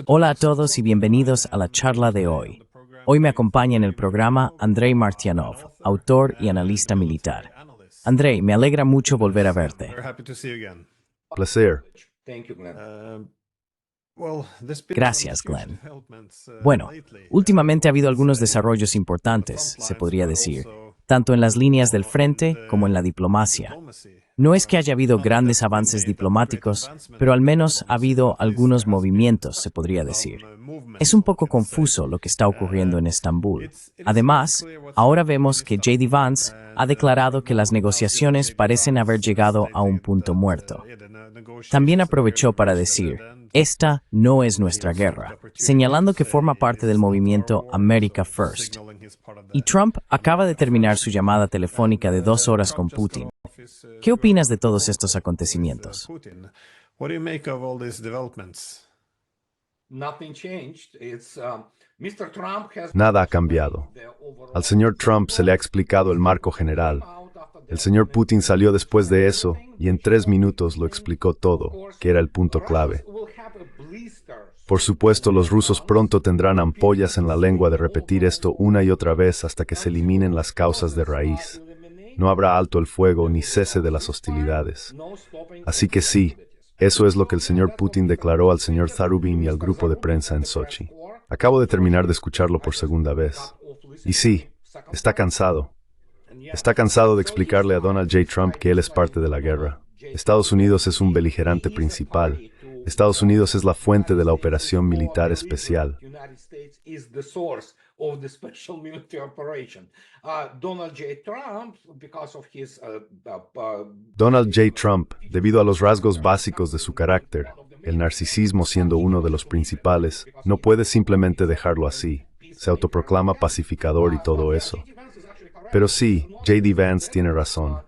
Hola a todos y bienvenidos a la charla de hoy. Hoy me acompaña en el programa Andrei Martyanov, autor y analista militar. Andrei, me alegra mucho volver a verte. Placer. Gracias, Glenn. Bueno, últimamente ha habido algunos desarrollos importantes, se podría decir, tanto en las líneas del frente como en la diplomacia. No es que haya habido grandes avances diplomáticos, pero al menos ha habido algunos movimientos, se podría decir. Es un poco confuso lo que está ocurriendo en Estambul. Además, ahora vemos que J.D. Vance ha declarado que las negociaciones parecen haber llegado a un punto muerto. También aprovechó para decir, esta no es nuestra guerra, señalando que forma parte del movimiento America First. Y Trump acaba de terminar su llamada telefónica de 2 horas con Putin. ¿Qué opinas de todos estos acontecimientos? Nada ha cambiado. Al señor Trump se le ha explicado el marco general. El señor Putin salió después de eso y en 3 minutos lo explicó todo, que era el punto clave. Por supuesto, los rusos pronto tendrán ampollas en la lengua de repetir esto una y otra vez hasta que se eliminen las causas de raíz. No habrá alto el fuego ni cese de las hostilidades. Así que sí, eso es lo que el señor Putin declaró al señor Zarubin y al grupo de prensa en Sochi. Acabo de terminar de escucharlo por segunda vez. Y sí, está cansado. Está cansado de explicarle a Donald J. Trump que él es parte de la guerra. Estados Unidos es un beligerante principal. Estados Unidos es la fuente de la operación militar especial. Donald J. Trump, debido a los rasgos básicos de su carácter, el narcisismo siendo uno de los principales, no puede simplemente dejarlo así. Se autoproclama pacificador y todo eso. Pero sí, J.D. Vance tiene razón.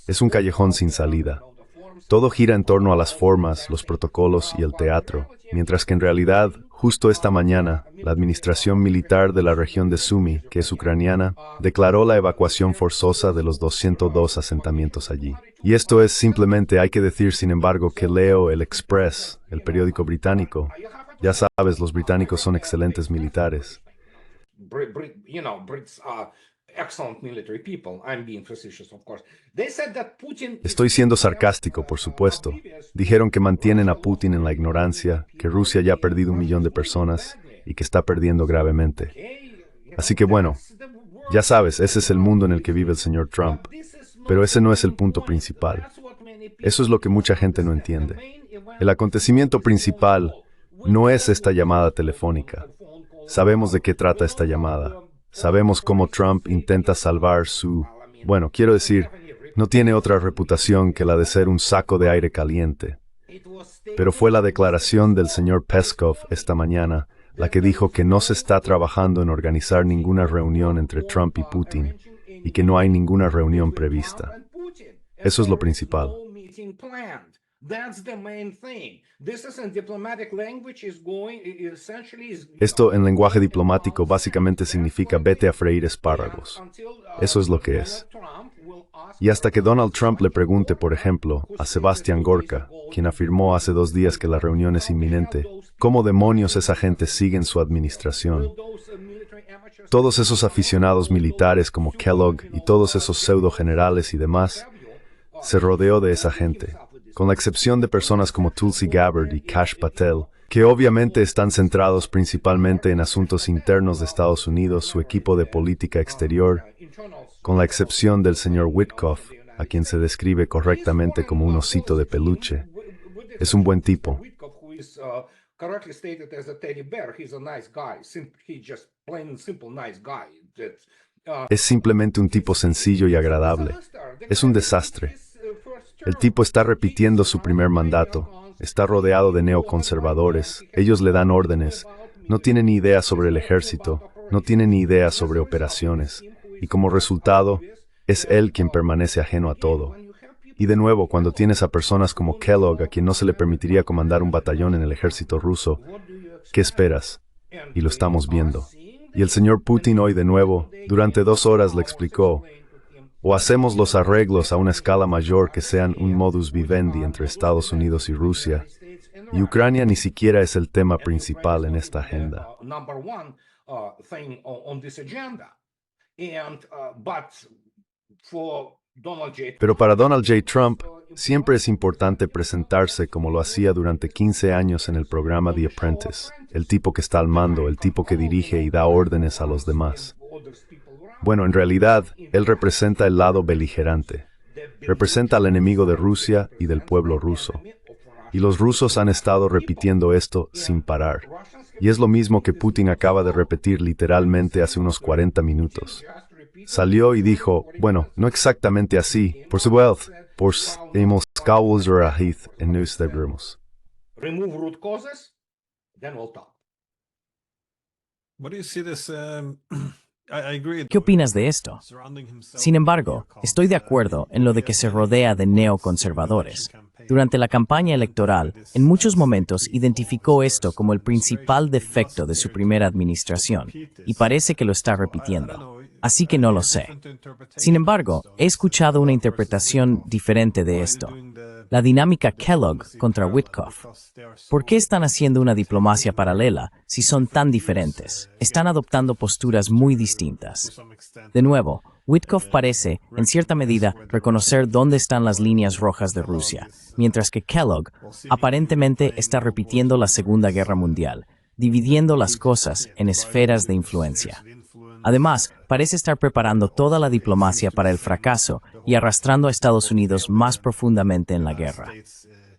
Es un callejón sin salida. Todo gira en torno a las formas, los protocolos y el teatro, mientras que en realidad, justo esta mañana, la administración militar de la región de Sumy, que es ucraniana, declaró la evacuación forzosa de los 202 asentamientos allí. Y esto es simplemente, hay que decir sin embargo que leo el Express, el periódico británico. Ya sabes, los británicos son excelentes militares. Estoy siendo sarcástico, por supuesto. Dijeron que mantienen a Putin en la ignorancia, que Rusia ya ha perdido 1 millón de personas y que está perdiendo gravemente. Así que bueno, ya sabes, ese es el mundo en el que vive el señor Trump. Pero ese no es el punto principal. Eso es lo que mucha gente no entiende. El acontecimiento principal no es esta llamada telefónica. Sabemos de qué trata esta llamada. Sabemos cómo Trump intenta salvar su... Bueno, quiero decir, no tiene otra reputación que la de ser un saco de aire caliente. Pero fue la declaración del señor Peskov esta mañana la que dijo que no se está trabajando en organizar ninguna reunión entre Trump y Putin y que no hay ninguna reunión prevista. Eso es lo principal. Esto en lenguaje diplomático básicamente significa vete a freír espárragos. Eso es lo que es. Y hasta que Donald Trump le pregunte, por ejemplo, a Sebastián Gorka, quien afirmó hace 2 días que la reunión es inminente, ¿cómo demonios esa gente sigue en su administración? Todos esos aficionados militares como Kellogg y todos esos pseudo generales y demás, se rodeó de esa gente. Con la excepción de personas como Tulsi Gabbard y Kash Patel, que obviamente están centrados principalmente en asuntos internos de Estados Unidos, su equipo de política exterior, con la excepción del señor Witkoff, a quien se describe correctamente como un osito de peluche. Es un buen tipo. Es simplemente un tipo sencillo y agradable. Es un desastre. El tipo está repitiendo su primer mandato, está rodeado de neoconservadores, ellos le dan órdenes, no tiene ni idea sobre el ejército, no tiene ni idea sobre operaciones, y como resultado, es él quien permanece ajeno a todo. Y de nuevo, cuando tienes a personas como Kellogg, a quien no se le permitiría comandar un batallón en el ejército ruso, ¿qué esperas? Y lo estamos viendo. Y el señor Putin hoy de nuevo, durante 2 horas le explicó, o hacemos los arreglos a una escala mayor que sean un modus vivendi entre Estados Unidos y Rusia, Y Ucrania ni siquiera es el tema principal en esta agenda. Pero para Donald J. Trump, siempre es importante presentarse como lo hacía durante 15 años en el programa The Apprentice, el tipo que está al mando, el tipo que dirige y da órdenes a los demás. Bueno, en realidad, él representa el lado beligerante. Representa al enemigo de Rusia y del pueblo ruso. Y los rusos han estado repitiendo esto sin parar. Y es lo mismo que Putin acaba de repetir literalmente hace unos 40 minutos. Salió y dijo, bueno, no exactamente así, por supuesto, hemos en nuestros. Remove root causes, then we'll talk. ¿Qué opinas de esto? Sin embargo, estoy de acuerdo en lo de que se rodea de neoconservadores. Durante la campaña electoral, en muchos momentos identificó esto como el principal defecto de su primera administración, y parece que lo está repitiendo. Así que no lo sé. Sin embargo, he escuchado una interpretación diferente de esto. La dinámica Kellogg contra Witkoff. ¿Por qué están haciendo una diplomacia paralela si son tan diferentes? Están adoptando posturas muy distintas. De nuevo, Witkoff parece, en cierta medida, reconocer dónde están las líneas rojas de Rusia, mientras que Kellogg aparentemente está repitiendo la Segunda Guerra Mundial, dividiendo las cosas en esferas de influencia. Además, parece estar preparando toda la diplomacia para el fracaso y arrastrando a Estados Unidos más profundamente en la guerra.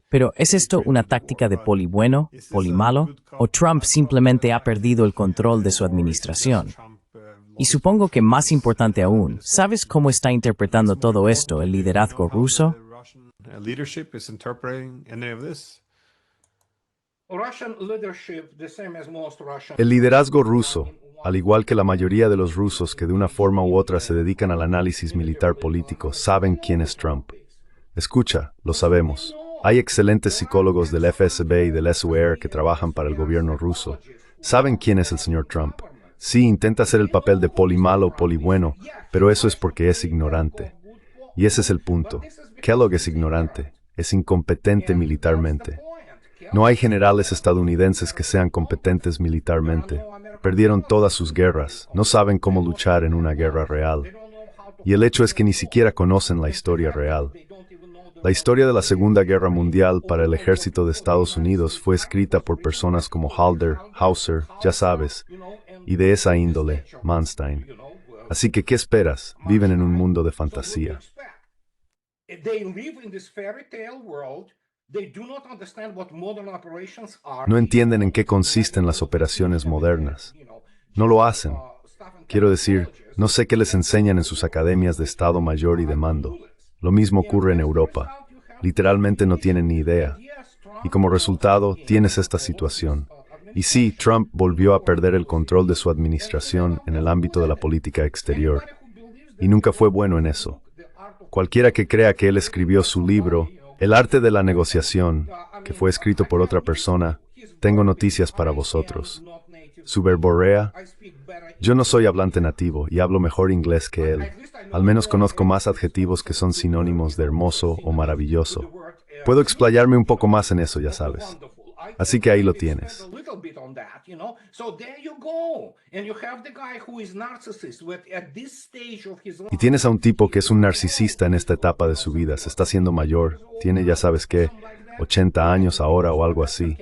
Pero, ¿es esto una táctica de poli bueno, poli malo? ¿O Trump simplemente ha perdido el control de su administración? Y supongo que más importante aún, ¿sabes cómo está interpretando todo esto el liderazgo ruso? El liderazgo ruso, al igual que la mayoría de los rusos que de una forma u otra se dedican al análisis militar político, saben quién es Trump. Escucha, lo sabemos. Hay excelentes psicólogos del FSB y del SUR que trabajan para el gobierno ruso. Saben quién es el señor Trump. Sí, intenta hacer el papel de poli malo, poli bueno, pero eso es porque es ignorante. Y ese es el punto. Kellogg es ignorante, es incompetente militarmente. No hay generales estadounidenses que sean competentes militarmente. Perdieron todas sus guerras, no saben cómo luchar en una guerra real. Y el hecho es que ni siquiera conocen la historia real. La historia de la Segunda Guerra Mundial para el ejército de Estados Unidos fue escrita por personas como Halder, Hauser, ya sabes, y de esa índole, Manstein. Así que, ¿qué esperas? Viven en un mundo de fantasía. No entienden en qué consisten las operaciones modernas. No lo hacen. Quiero decir, no sé qué les enseñan en sus academias de Estado Mayor y de mando. Lo mismo ocurre en Europa. Literalmente no tienen ni idea. Y como resultado, tienes esta situación. Y sí, Trump volvió a perder el control de su administración en el ámbito de la política exterior. Y nunca fue bueno en eso. Cualquiera que crea que él escribió su libro, El arte de la negociación, que fue escrito por otra persona, tengo noticias para vosotros. Su verborrea. Yo no soy hablante nativo y hablo mejor inglés que él. Al menos conozco más adjetivos que son sinónimos de hermoso o maravilloso. Puedo explayarme un poco más en eso, ya sabes. Así que ahí lo tienes. Y tienes a un tipo que es un narcisista en esta etapa de su vida, se está haciendo mayor, tiene ya sabes qué, 80 años ahora o algo así.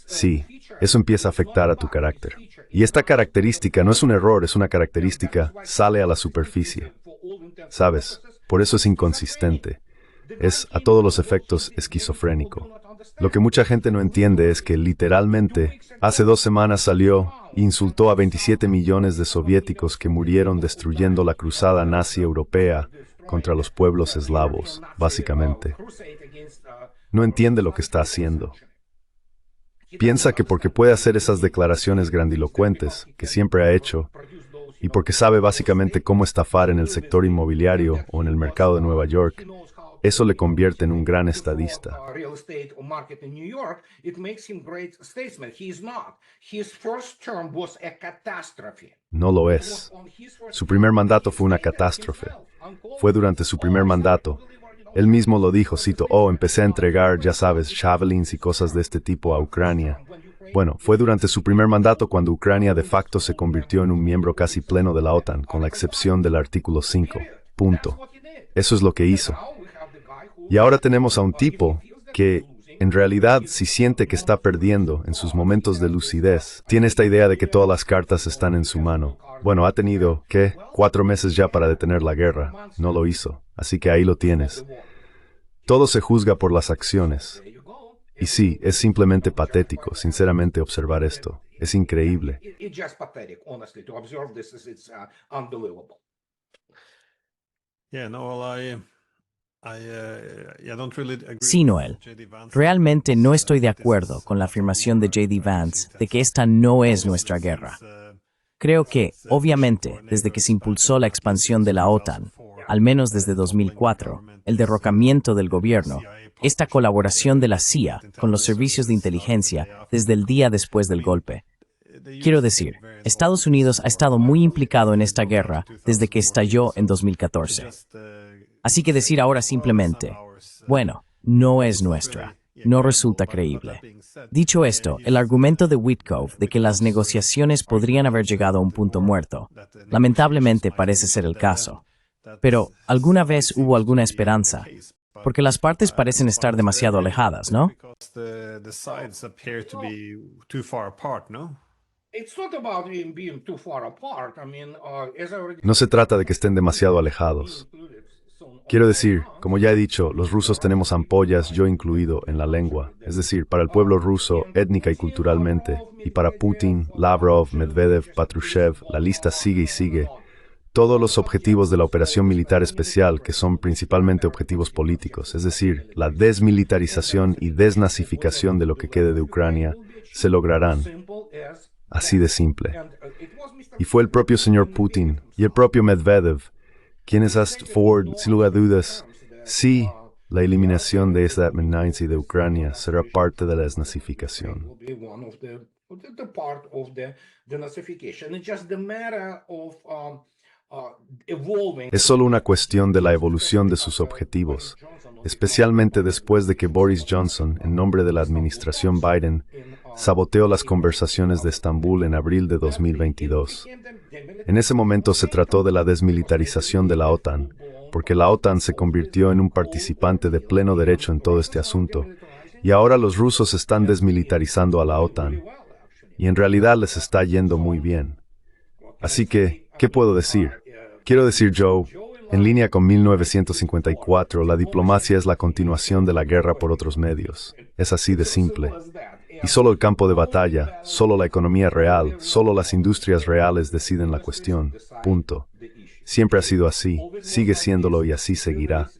Sí, eso empieza a afectar a tu carácter. Y esta característica no es un error, es una característica, sale a la superficie. ¿Sabes? Por eso es inconsistente. Es, a todos los efectos, esquizofrénico. Lo que mucha gente no entiende es que, literalmente, hace 2 semanas salió e insultó a 27 millones de soviéticos que murieron destruyendo la cruzada nazi europea contra los pueblos eslavos, básicamente. No entiende lo que está haciendo. Piensa que porque puede hacer esas declaraciones grandilocuentes, que siempre ha hecho, y porque sabe básicamente cómo estafar en el sector inmobiliario o en el mercado de Nueva York, eso le convierte en un gran estadista. No lo es. Su primer mandato fue una catástrofe. Fue durante su primer mandato. Él mismo lo dijo, cito, empecé a entregar, ya sabes, javelins y cosas de este tipo a Ucrania. Bueno, fue durante su primer mandato cuando Ucrania de facto se convirtió en un miembro casi pleno de la OTAN, con la excepción del artículo 5. Punto. Eso es lo que hizo. Y ahora tenemos a un tipo que, en realidad, si siente que está perdiendo en sus momentos de lucidez, tiene esta idea de que todas las cartas están en su mano. Bueno, ha tenido, 4 meses ya para detener la guerra. No lo hizo. Así que ahí lo tienes. Todo se juzga por las acciones. Y sí, es simplemente patético, sinceramente, observar esto. Es increíble. Sí, Noel. Realmente no estoy de acuerdo con la afirmación de J.D. Vance de que esta no es nuestra guerra. Creo que, obviamente, desde que se impulsó la expansión de la OTAN, al menos desde 2004, el derrocamiento del gobierno, esta colaboración de la CIA con los servicios de inteligencia desde el día después del golpe. Quiero decir, Estados Unidos ha estado muy implicado en esta guerra desde que estalló en 2014. Así que decir ahora simplemente, bueno, no es nuestra, no resulta creíble. Dicho esto, el argumento de Witkoff de que las negociaciones podrían haber llegado a un punto muerto, lamentablemente parece ser el caso. Pero, ¿alguna vez hubo alguna esperanza? Porque las partes parecen estar demasiado alejadas, ¿no? No se trata de que estén demasiado alejados. Quiero decir, como ya he dicho, los rusos tenemos ampollas, yo incluido, en la lengua. Es decir, para el pueblo ruso, étnica y culturalmente, y para Putin, Lavrov, Medvedev, Patrushev, la lista sigue y sigue. Todos los objetivos de la operación militar especial, que son principalmente objetivos políticos, es decir, la desmilitarización y desnazificación de lo que quede de Ucrania, se lograrán. Así de simple. Y fue el propio señor Putin y el propio Medvedev quienes hasta Ford, sin lugar a dudas, sí, la eliminación de esta amenaza de Ucrania será parte de la desnazificación. Es solo una cuestión de la evolución de sus objetivos, especialmente después de que Boris Johnson, en nombre de la administración Biden, saboteó las conversaciones de Estambul en abril de 2022. En ese momento se trató de la desmilitarización de la OTAN, porque la OTAN se convirtió en un participante de pleno derecho en todo este asunto, y ahora los rusos están desmilitarizando a la OTAN, y en realidad les está yendo muy bien. Así que, ¿qué puedo decir? Quiero decir, Joe, en línea con 1954, la diplomacia es la continuación de la guerra por otros medios. Es así de simple. Y solo el campo de batalla, solo la economía real, solo las industrias reales deciden la cuestión. Punto. Siempre ha sido así, sigue siéndolo y así seguirá.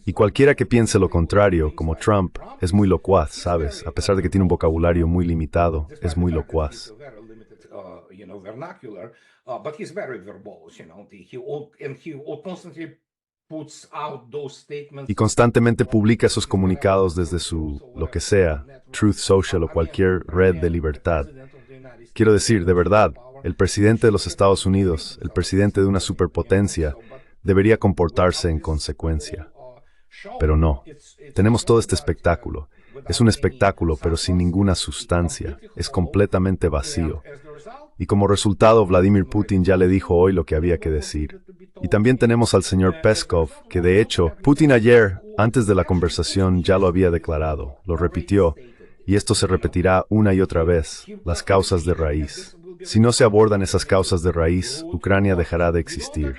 Y cualquiera que piense lo contrario, como Trump, es muy locuaz, ¿sabes? A pesar de que tiene un vocabulario muy limitado, es muy locuaz. Y constantemente publica esos comunicados desde su, lo que sea, Truth Social o cualquier red de libertad. Quiero decir, de verdad, el presidente de los Estados Unidos, el presidente de una superpotencia, debería comportarse en consecuencia. Pero no. Tenemos todo este espectáculo. Es un espectáculo, pero sin ninguna sustancia. Es completamente vacío. Y como resultado, Vladimir Putin ya le dijo hoy lo que había que decir. Y también tenemos al señor Peskov, que de hecho, Putin ayer, antes de la conversación, ya lo había declarado, lo repitió, y esto se repetirá una y otra vez, las causas de raíz. Si no se abordan esas causas de raíz, Ucrania dejará de existir.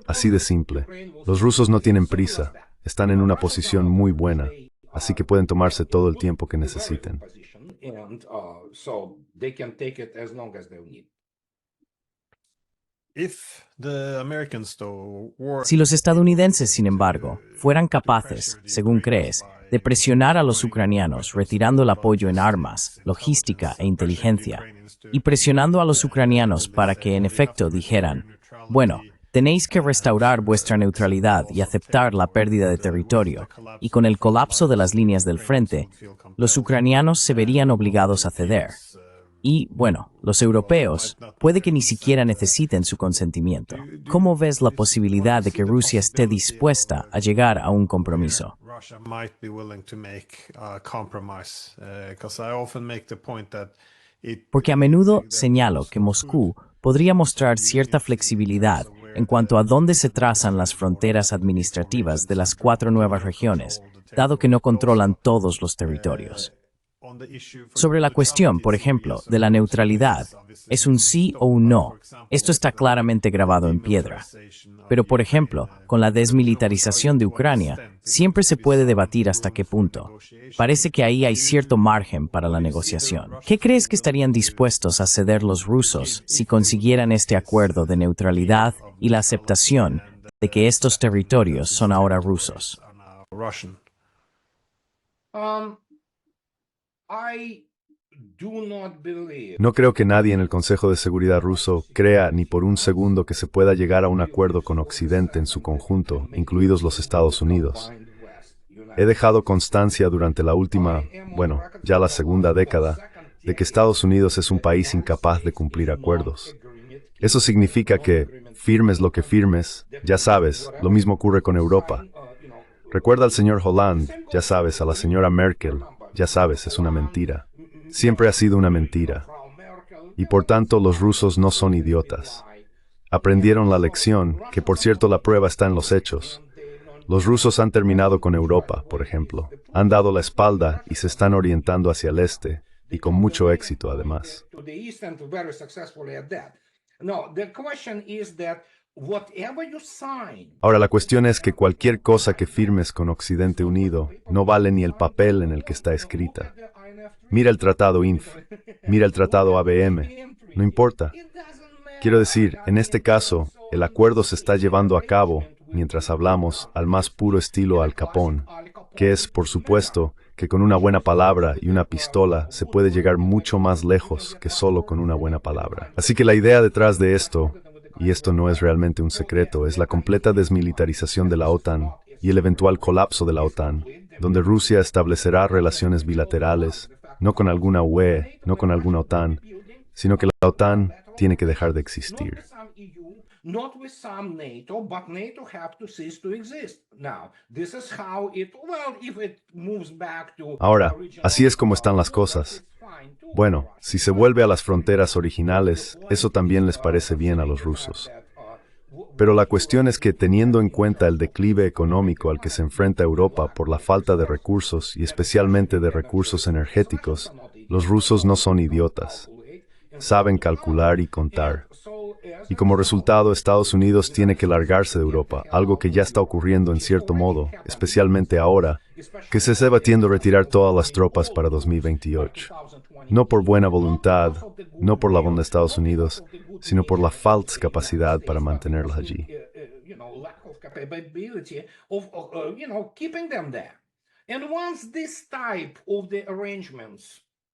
Así de simple. Los rusos no tienen prisa, están en una posición muy buena, así que pueden tomarse todo el tiempo que necesiten. Si los estadounidenses, sin embargo, fueran capaces, según crees, de presionar a los ucranianos retirando el apoyo en armas, logística e inteligencia, y presionando a los ucranianos para que en efecto dijeran, bueno, tenéis que restaurar vuestra neutralidad y aceptar la pérdida de territorio, y con el colapso de las líneas del frente, los ucranianos se verían obligados a ceder. Y, bueno, los europeos puede que ni siquiera necesiten su consentimiento. ¿Cómo ves la posibilidad de que Rusia esté dispuesta a llegar a un compromiso? Porque a menudo señalo que Moscú podría mostrar cierta flexibilidad en cuanto a dónde se trazan las fronteras administrativas de las 4 nuevas regiones, dado que no controlan todos los territorios. Sobre la cuestión, por ejemplo, de la neutralidad, ¿es un sí o un no? Esto está claramente grabado en piedra. Pero, por ejemplo, con la desmilitarización de Ucrania, siempre se puede debatir hasta qué punto. Parece que ahí hay cierto margen para la negociación. ¿Qué crees que estarían dispuestos a ceder los rusos si consiguieran este acuerdo de neutralidad y la aceptación de que estos territorios son ahora rusos? No creo que nadie en el Consejo de Seguridad ruso crea ni por un segundo que se pueda llegar a un acuerdo con Occidente en su conjunto, incluidos los Estados Unidos. He dejado constancia durante la última, ya la segunda década, de que Estados Unidos es un país incapaz de cumplir acuerdos. Eso significa que, firmes lo que firmes, ya sabes, lo mismo ocurre con Europa. Recuerda al señor Hollande, ya sabes, a la señora Merkel, ya sabes, es una mentira. Siempre ha sido una mentira. Y por tanto, los rusos no son idiotas. Aprendieron la lección, que por cierto la prueba está en los hechos. Los rusos han terminado con Europa, por ejemplo. Han dado la espalda y se están orientando hacia el este, y con mucho éxito además. Ahora, la cuestión es que cualquier cosa que firmes con Occidente Unido no vale ni el papel en el que está escrita. Mira el tratado INF, mira el tratado ABM, no importa. Quiero decir, en este caso, el acuerdo se está llevando a cabo, mientras hablamos, al más puro estilo Al Capone, que es, por supuesto, que con una buena palabra y una pistola se puede llegar mucho más lejos que solo con una buena palabra. Así que la idea detrás de esto, y esto no es realmente un secreto, es la completa desmilitarización de la OTAN y el eventual colapso de la OTAN, donde Rusia establecerá relaciones bilaterales, no con alguna UE, no con alguna OTAN, sino que la OTAN tiene que dejar de existir. Ahora, así es como están las cosas. Bueno, si se vuelve a las fronteras originales, eso también les parece bien a los rusos. Pero la cuestión es que, teniendo en cuenta el declive económico al que se enfrenta Europa por la falta de recursos y especialmente de recursos energéticos, los rusos no son idiotas. Saben calcular y contar. Y como resultado, Estados Unidos tiene que largarse de Europa, algo que ya está ocurriendo en cierto modo, especialmente ahora, que se está batiendo retirar todas las tropas para 2028. No por buena voluntad, no por la bondad de Estados Unidos, sino por la falsa capacidad para mantenerlas allí.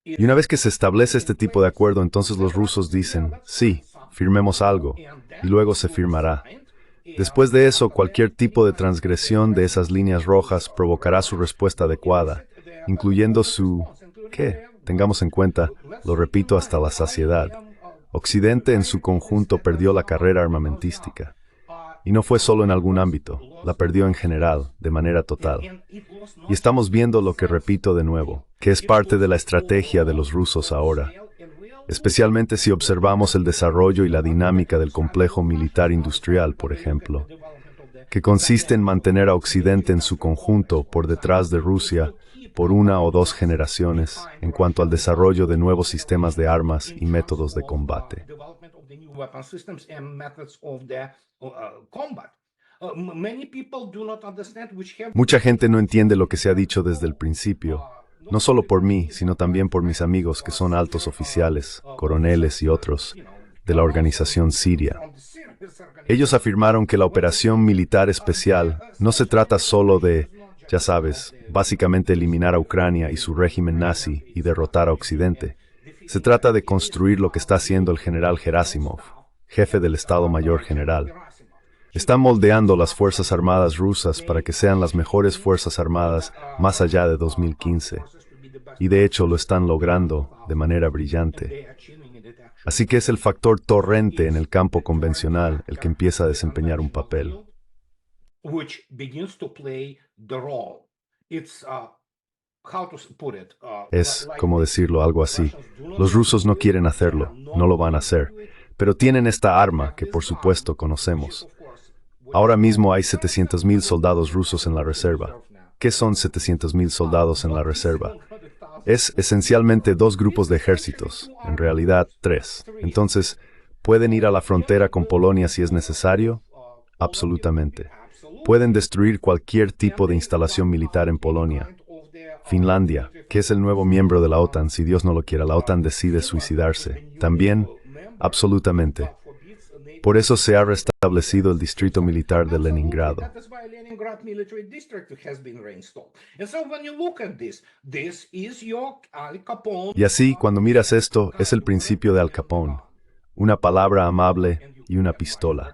Y una vez que se establece este tipo de acuerdo, entonces los rusos dicen, sí, firmemos algo, y luego se firmará. Después de eso, cualquier tipo de transgresión de esas líneas rojas provocará su respuesta adecuada, incluyendo su... ¿qué? Tengamos en cuenta, lo repito hasta la saciedad, Occidente en su conjunto perdió la carrera armamentística. Y no fue solo en algún ámbito, la perdió en general, de manera total. Y estamos viendo lo que repito de nuevo, que es parte de la estrategia de los rusos ahora, especialmente si observamos el desarrollo y la dinámica del complejo militar industrial, por ejemplo, que consiste en mantener a Occidente en su conjunto por detrás de Rusia por una o dos generaciones en cuanto al desarrollo de nuevos sistemas de armas y métodos de combate. Mucha gente no entiende lo que se ha dicho desde el principio, no solo por mí, sino también por mis amigos que son altos oficiales, coroneles y otros, de la organización siria. Ellos afirmaron que la operación militar especial no se trata solo de, ya sabes, básicamente eliminar a Ucrania y su régimen nazi y derrotar a Occidente. Se trata de construir lo que está haciendo el general Gerasimov, jefe del Estado Mayor General. Está moldeando las Fuerzas Armadas rusas para que sean las mejores Fuerzas Armadas más allá de 2015. y de hecho lo están logrando de manera brillante. Así que es el factor torrente en el campo convencional el que empieza a desempeñar un papel. Es, como decirlo, algo así. Los rusos no quieren hacerlo, no lo van a hacer, pero tienen esta arma que por supuesto conocemos. Ahora mismo hay 700,000 soldados rusos en la reserva. ¿Qué son 700,000 soldados en la reserva? Es esencialmente 2 grupos de ejércitos, en realidad 3. Entonces, ¿pueden ir a la frontera con Polonia si es necesario? Absolutamente. Pueden destruir cualquier tipo de instalación militar en Polonia. Finlandia, que es el nuevo miembro de la OTAN, si Dios no lo quiera, la OTAN decide suicidarse. También, absolutamente. Por eso se ha restablecido el distrito militar de Leningrado. Y así, cuando miras esto, es el principio de Al Capone. Una palabra amable y una pistola.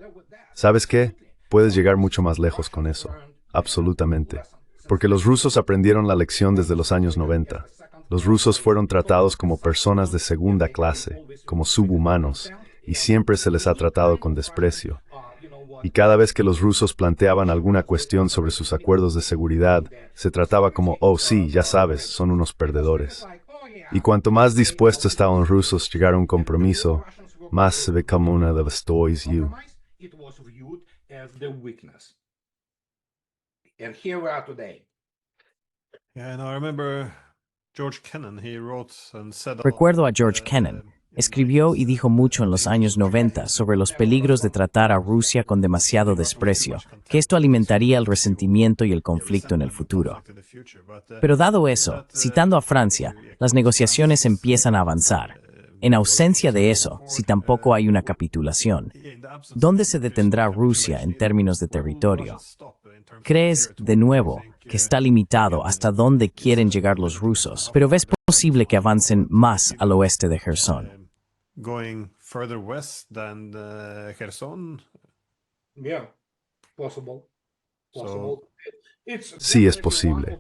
¿Sabes qué? Puedes llegar mucho más lejos con eso. Absolutamente. Porque los rusos aprendieron la lección desde los años 90. Los rusos fueron tratados como personas de segunda clase, como subhumanos, y siempre se les ha tratado con desprecio. Y cada vez que los rusos planteaban alguna cuestión sobre sus acuerdos de seguridad, se trataba como, oh sí, ya sabes, son unos perdedores. Y cuanto más dispuestos estaban los rusos a llegar a un compromiso, más se ve como una de las toys you. And here we are today. Yeah, and I remember George Kennan, he wrote and said Recuerdo a George Kennan. Escribió y dijo mucho en los años 90 sobre los peligros de tratar a Rusia con demasiado desprecio, que esto alimentaría el resentimiento y el conflicto en el futuro. Pero dado eso, citando a Francia, las negociaciones empiezan a avanzar. En ausencia de eso, si tampoco hay una capitulación, ¿dónde se detendrá Rusia en términos de territorio? ¿Crees, de nuevo, que está limitado hasta dónde quieren llegar los rusos, pero ves posible que avancen más al oeste de Gerson? going further west than Kherson? Yeah, possible. Sí, es posible.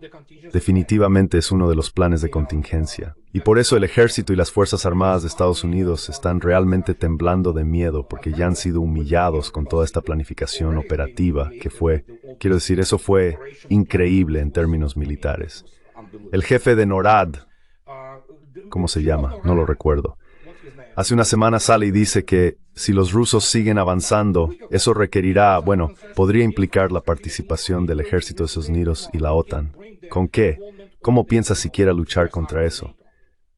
Definitivamente es uno de los planes de contingencia. Y por eso el ejército y las Fuerzas Armadas de Estados Unidos están realmente temblando de miedo porque ya han sido humillados con toda esta planificación operativa que fue, quiero decir, eso fue increíble en términos militares. El jefe de NORAD, ¿cómo se llama? No lo recuerdo. Hace una semana sale y dice que si los rusos siguen avanzando, eso requerirá, bueno, podría implicar la participación del ejército de Estados Unidos y la OTAN. ¿Con qué? ¿Cómo piensas siquiera luchar contra eso?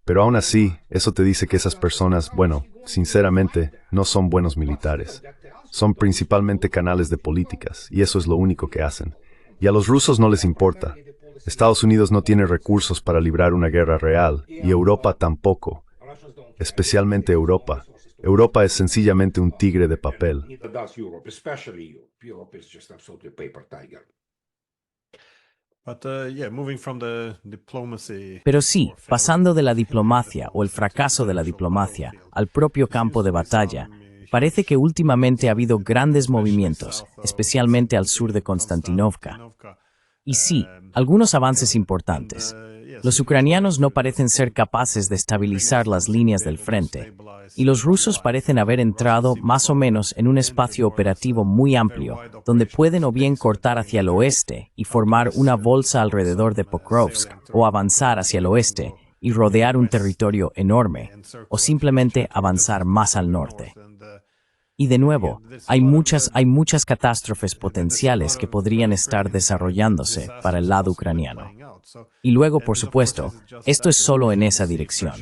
Pero aún así, eso te dice que esas personas, bueno, sinceramente, no son buenos militares. Son principalmente canales de políticas, y eso es lo único que hacen. Y a los rusos no les importa. Estados Unidos no tiene recursos para librar una guerra real, y Europa tampoco. Especialmente Europa. Europa es sencillamente un tigre de papel. Pero sí, pasando de la diplomacia o el fracaso de la diplomacia al propio campo de batalla, parece que últimamente ha habido grandes movimientos, especialmente al sur de Konstantinovka. Y sí, algunos avances importantes. Los ucranianos no parecen ser capaces de estabilizar las líneas del frente, y los rusos parecen haber entrado más o menos en un espacio operativo muy amplio, donde pueden o bien cortar hacia el oeste y formar una bolsa alrededor de Pokrovsk, o avanzar hacia el oeste y rodear un territorio enorme, o simplemente avanzar más al norte. Y de nuevo, hay muchas catástrofes potenciales que podrían estar desarrollándose para el lado ucraniano. Y luego, por supuesto, esto es solo en esa dirección.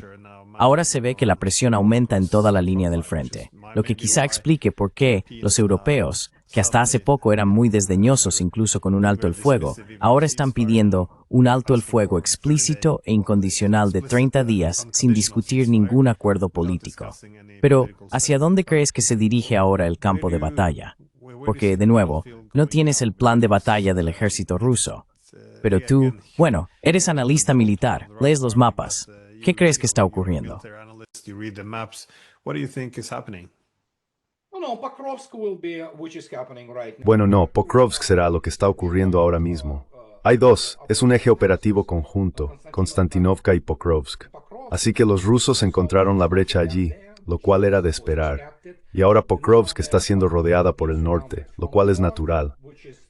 Ahora se ve que la presión aumenta en toda la línea del frente, lo que quizá explique por qué los europeos, que hasta hace poco eran muy desdeñosos incluso con un alto el fuego, ahora están pidiendo un alto el fuego explícito e incondicional de 30 días sin discutir ningún acuerdo político. Pero, ¿hacia dónde crees que se dirige ahora el campo de batalla? Porque, de nuevo, no tienes el plan de batalla del ejército ruso. Pero tú, bueno, eres analista militar, lees los mapas. ¿Qué crees que está ocurriendo? Bueno, no, Pokrovsk será lo que está ocurriendo ahora mismo. Hay dos, es un eje operativo conjunto, Konstantinovka y Pokrovsk. Así que los rusos encontraron la brecha allí, lo cual era de esperar. Y ahora Pokrovsk está siendo rodeada por el norte, lo cual es natural.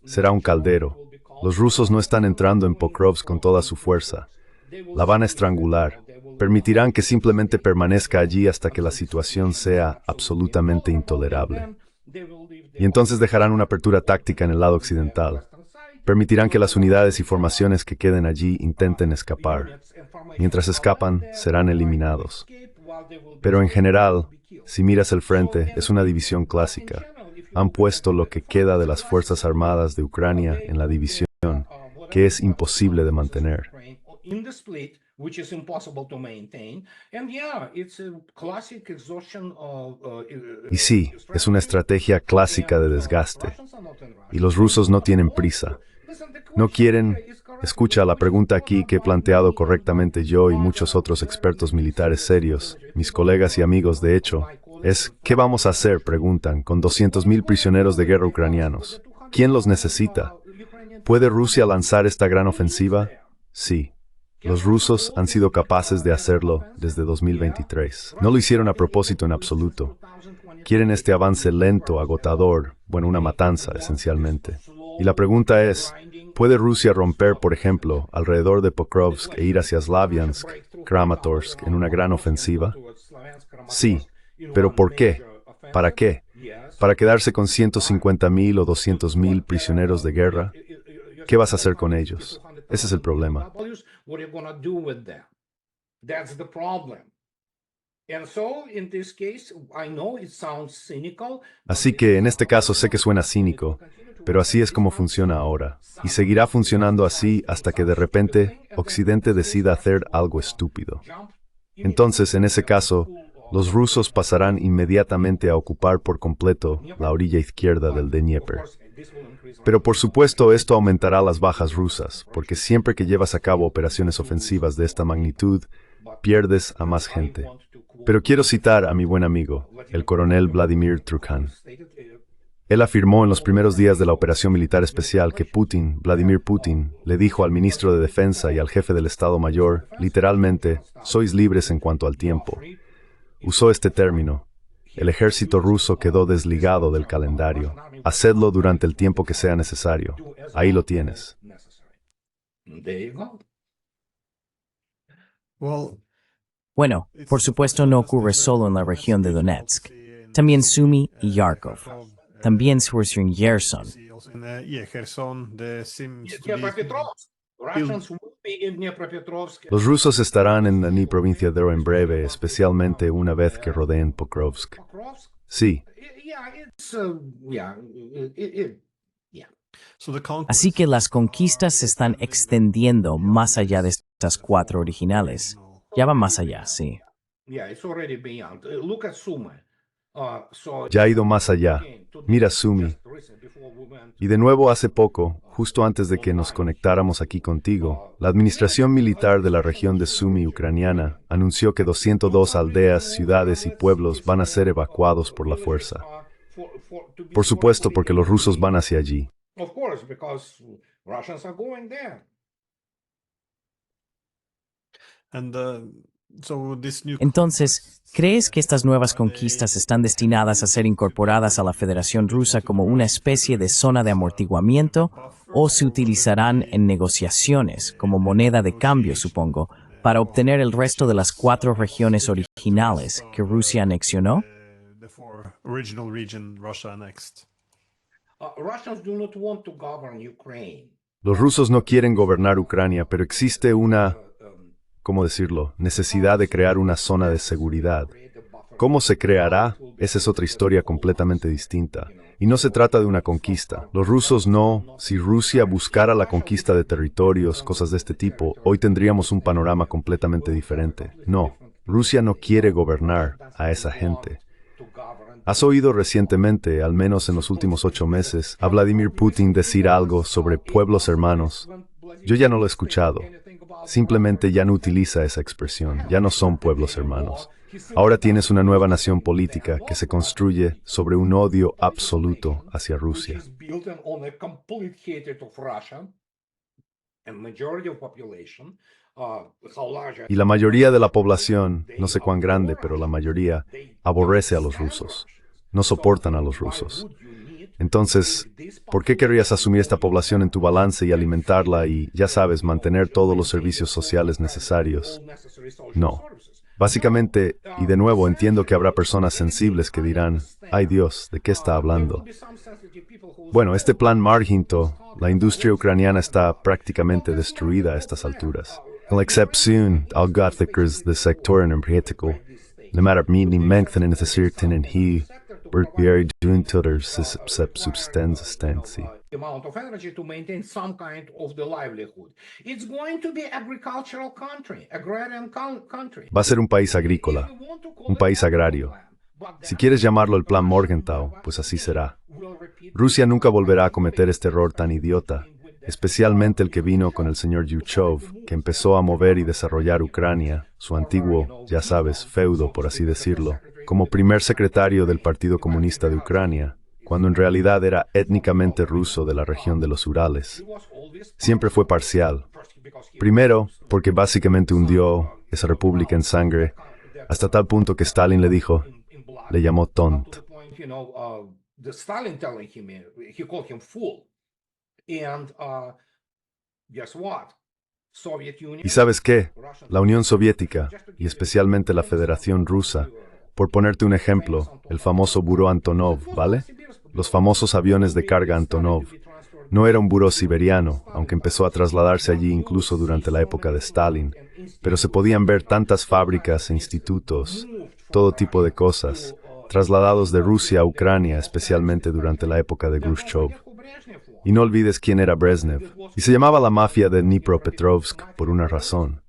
Será un caldero. Los rusos no están entrando en Pokrovsk con toda su fuerza. La van a estrangular. Permitirán que simplemente permanezca allí hasta que la situación sea absolutamente intolerable. Y entonces dejarán una apertura táctica en el lado occidental. Permitirán que las unidades y formaciones que queden allí intenten escapar. Mientras escapan, serán eliminados. Pero en general, si miras el frente, es una división clásica. Han puesto lo que queda de las Fuerzas Armadas de Ucrania en la división, que es imposible de mantener. Y sí, es una estrategia clásica de desgaste. Y los rusos no tienen prisa. No quieren... Escucha la pregunta aquí que he planteado correctamente yo y muchos otros expertos militares serios, mis colegas y amigos de hecho, es ¿qué vamos a hacer? Preguntan, con 200.000 prisioneros de guerra ucranianos. ¿Quién los necesita? ¿Puede Rusia lanzar esta gran ofensiva? Sí. Los rusos han sido capaces de hacerlo desde 2023. No lo hicieron a propósito en absoluto. Quieren este avance lento, agotador, bueno, una matanza, esencialmente. Y la pregunta es, ¿puede Rusia romper, por ejemplo, alrededor de Pokrovsk e ir hacia Slaviansk, Kramatorsk, en una gran ofensiva? Sí. ¿Pero por qué? ¿Para qué? ¿Para quedarse con 150.000 o 200.000 prisioneros de guerra? ¿Qué vas a hacer con ellos? Ese es el problema. Así que en este caso sé que suena cínico, pero así es como funciona ahora. Y seguirá funcionando así hasta que de repente Occidente decida hacer algo estúpido. Entonces, en ese caso, los rusos pasarán inmediatamente a ocupar por completo la orilla izquierda del Dnieper. Pero por supuesto esto aumentará las bajas rusas, porque siempre que llevas a cabo operaciones ofensivas de esta magnitud, pierdes a más gente. Pero quiero citar a mi buen amigo, el coronel Vladimir Trukhan. Él afirmó en los primeros días de la operación militar especial que Vladimir Putin, le dijo al ministro de Defensa y al jefe del Estado Mayor, literalmente, sois libres en cuanto al tiempo. Usó este término. El ejército ruso quedó desligado del calendario. Hacedlo durante el tiempo que sea necesario. Ahí lo tienes. Bueno, por supuesto no ocurre solo en la región de Donetsk. También Sumy y Yarkov. También surgió en Kherson. Los rusos estarán en la Dnipropetrovsk en breve, especialmente una vez que rodeen Pokrovsk. Sí. Así que las conquistas se están extendiendo más allá de estas cuatro originales. Ya va más allá, sí. Ya ha ido más allá. Mira Sumy. Y de nuevo hace poco, justo antes de que nos conectáramos aquí contigo, la administración militar de la región de Sumy ucraniana anunció que 202 aldeas, ciudades y pueblos van a ser evacuados por la fuerza. Por supuesto, porque los rusos van hacia allí. Entonces, ¿crees que estas nuevas conquistas están destinadas a ser incorporadas a la Federación Rusa como una especie de zona de amortiguamiento o se utilizarán en negociaciones como moneda de cambio, supongo, para obtener el resto de las cuatro regiones originales que Rusia anexionó? Los rusos no quieren gobernar Ucrania, pero existe una, ¿cómo decirlo?, necesidad de crear una zona de seguridad. ¿Cómo se creará? Esa es otra historia completamente distinta. Y no se trata de una conquista. Los rusos no. Si Rusia buscara la conquista de territorios, cosas de este tipo, hoy tendríamos un panorama completamente diferente. No. Rusia no quiere gobernar a esa gente. ¿Has oído recientemente, al menos en los últimos 8 meses, a Vladimir Putin decir algo sobre pueblos hermanos? Yo ya no lo he escuchado. Simplemente ya no utiliza esa expresión. Ya no son pueblos hermanos. Ahora tienes una nueva nación política que se construye sobre un odio absoluto hacia Rusia. Y la mayoría de la población, no sé cuán grande, pero la mayoría, aborrece a los rusos. No soportan a los rusos. Entonces, ¿por qué querrías asumir esta población en tu balance y alimentarla y, ya sabes, mantener todos los servicios sociales necesarios? No. Básicamente, y de nuevo entiendo que habrá personas sensibles que dirán, ¡ay Dios! ¿De qué está hablando? Bueno, este plan Marginto, la industria ucraniana está prácticamente destruida a estas alturas. Con la excepción, algothicers de sector energético, no matter meaning mängden necessiten en he, bertbjerg duntutter substansi. Amount of energy to maintain some kind of the livelihood. It's going to be agricultural country, agrarian country. Va a ser un país agrícola, un país agrario. Si quieres llamarlo el plan Morgenthau, pues así será. Rusia nunca volverá a cometer este error tan idiota, especialmente el que vino con el señor Yushchenko, que empezó a mover y desarrollar Ucrania, su antiguo, ya sabes, feudo, por así decirlo, como primer secretario del Partido Comunista de Ucrania, cuando en realidad era étnicamente ruso de la región de los Urales. Siempre fue parcial. Primero, porque básicamente hundió esa república en sangre, hasta tal punto que Stalin le dijo, le llamó tont. ¿Y sabes qué? La Unión Soviética, y especialmente la Federación Rusa, por ponerte un ejemplo, el famoso buró Antonov, ¿vale? Los famosos aviones de carga Antonov. No era un buró siberiano, aunque empezó a trasladarse allí incluso durante la época de Stalin, pero se podían ver tantas fábricas e institutos, todo tipo de cosas, trasladados de Rusia a Ucrania, especialmente durante la época de Khrushchev. Y no olvides quién era Brezhnev, y se llamaba la mafia de Dnipropetrovsk por una razón.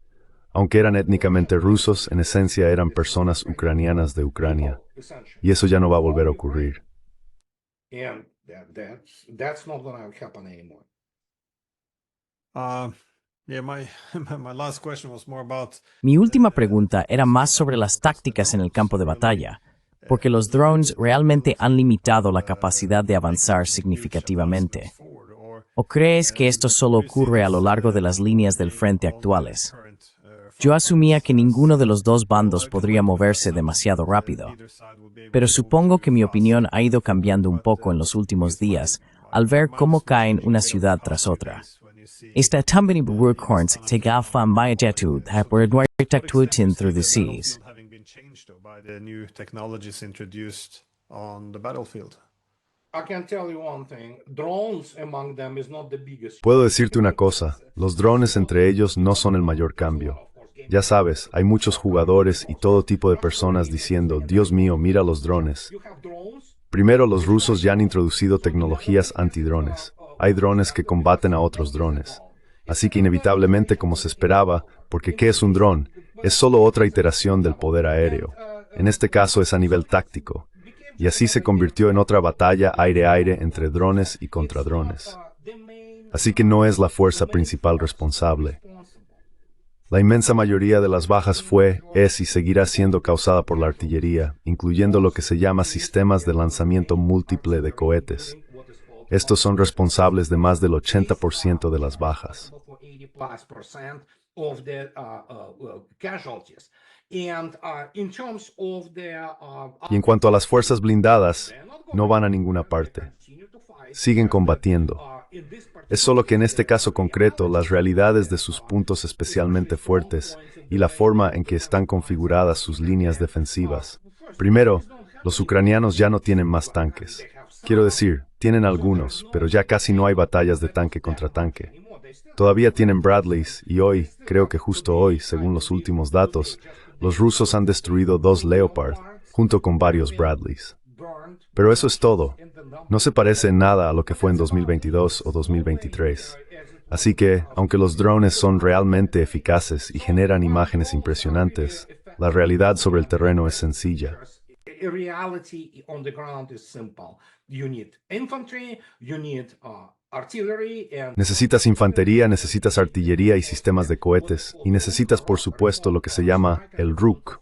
Aunque eran étnicamente rusos, en esencia eran personas ucranianas de Ucrania. Y eso ya no va a volver a ocurrir. Mi última pregunta era más sobre las tácticas en el campo de batalla, porque los drones realmente han limitado la capacidad de avanzar significativamente. ¿O crees que esto solo ocurre a lo largo de las líneas del frente actuales? Yo asumía que ninguno de los dos bandos podría moverse demasiado rápido, pero supongo que mi opinión ha ido cambiando un poco en los últimos días al ver cómo caen una ciudad tras otra. Esta también Ruhrkorns te gafa majetud por arquitecturen through the seas. Puedo decirte una cosa, los drones entre ellos no son el mayor cambio. Ya sabes, hay muchos jugadores y todo tipo de personas diciendo, Dios mío, mira los drones. Primero, los rusos ya han introducido tecnologías antidrones. Hay drones que combaten a otros drones. Así que inevitablemente, como se esperaba, porque ¿qué es un dron? Es solo otra iteración del poder aéreo. En este caso es a nivel táctico. Y así se convirtió en otra batalla aire-aire entre drones y contra drones. Así que no es la fuerza principal responsable. La inmensa mayoría de las bajas fue, es y seguirá siendo causada por la artillería, incluyendo lo que se llama sistemas de lanzamiento múltiple de cohetes. Estos son responsables de más del 80% de las bajas. Y en cuanto a las fuerzas blindadas, no van a ninguna parte. Siguen combatiendo. Es solo que en este caso concreto, las realidades de sus puntos especialmente fuertes y la forma en que están configuradas sus líneas defensivas. Primero, los ucranianos ya no tienen más tanques. Quiero decir, tienen algunos, pero ya casi no hay batallas de tanque contra tanque. Todavía tienen Bradleys y hoy, creo que justo hoy, según los últimos datos, los rusos han destruido 2 Leopard, junto con varios Bradleys. Pero eso es todo. No se parece en nada a lo que fue en 2022 o 2023. Así que, aunque los drones son realmente eficaces y generan imágenes impresionantes, la realidad sobre el terreno es sencilla. Necesitas infantería, necesitas artillería y sistemas de cohetes, y necesitas por supuesto lo que se llama el RUK,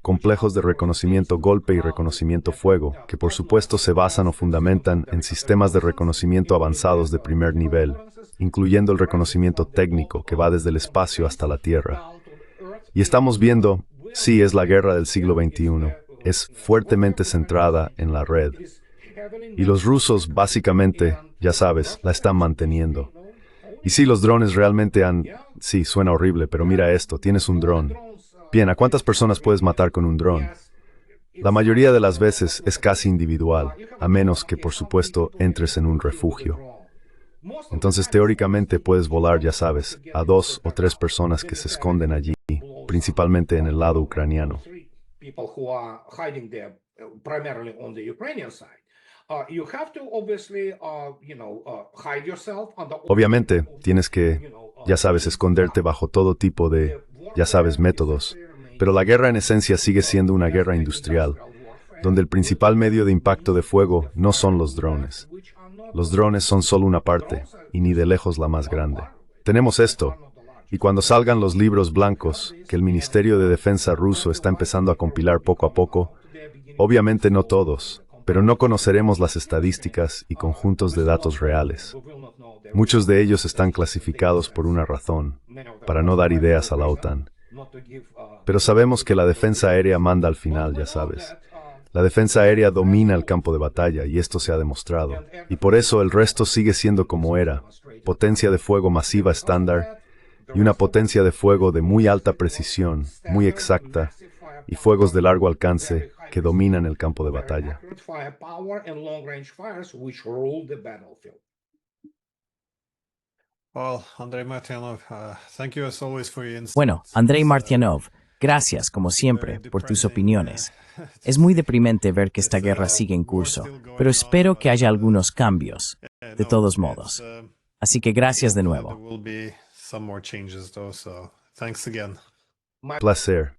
complejos de reconocimiento golpe y reconocimiento fuego, que por supuesto se basan o fundamentan en sistemas de reconocimiento avanzados de primer nivel, incluyendo el reconocimiento técnico que va desde el espacio hasta la Tierra. Y estamos viendo, sí, es la guerra del siglo XXI, es fuertemente centrada en la red. Y los rusos, básicamente, ya sabes, la están manteniendo. Y sí, los drones realmente han... Sí, suena horrible, pero mira esto, tienes un dron. Bien, ¿a cuántas personas puedes matar con un dron? La mayoría de las veces es casi individual, a menos que, por supuesto, entres en un refugio. Entonces, teóricamente puedes volar, ya sabes, a 2 o 3 personas que se esconden allí, principalmente en el lado ucraniano. Obviamente, tienes que, ya sabes, esconderte bajo todo tipo de, ya sabes, métodos. Pero la guerra en esencia sigue siendo una guerra industrial, donde el principal medio de impacto de fuego no son los drones. Los drones son solo una parte, y ni de lejos la más grande. Tenemos esto, y cuando salgan los libros blancos, que el Ministerio de Defensa ruso está empezando a compilar poco a poco, obviamente no todos, pero no conoceremos las estadísticas y conjuntos de datos reales. Muchos de ellos están clasificados por una razón, para no dar ideas a la OTAN. Pero sabemos que la defensa aérea manda al final, ya sabes. La defensa aérea domina el campo de batalla y esto se ha demostrado. Y por eso el resto sigue siendo como era, potencia de fuego masiva estándar y una potencia de fuego de muy alta precisión, muy exacta, y fuegos de largo alcance que dominan el campo de batalla. Well, Andrei Martyanov, thank you as always for your insights. Bueno, Andrei Martyanov, gracias, como siempre, por tus opiniones. Es muy deprimente ver que esta guerra sigue en curso, pero espero que haya algunos cambios, de todos modos. Así que gracias de There nuevo. will be some more changes though, so thanks again. Placer.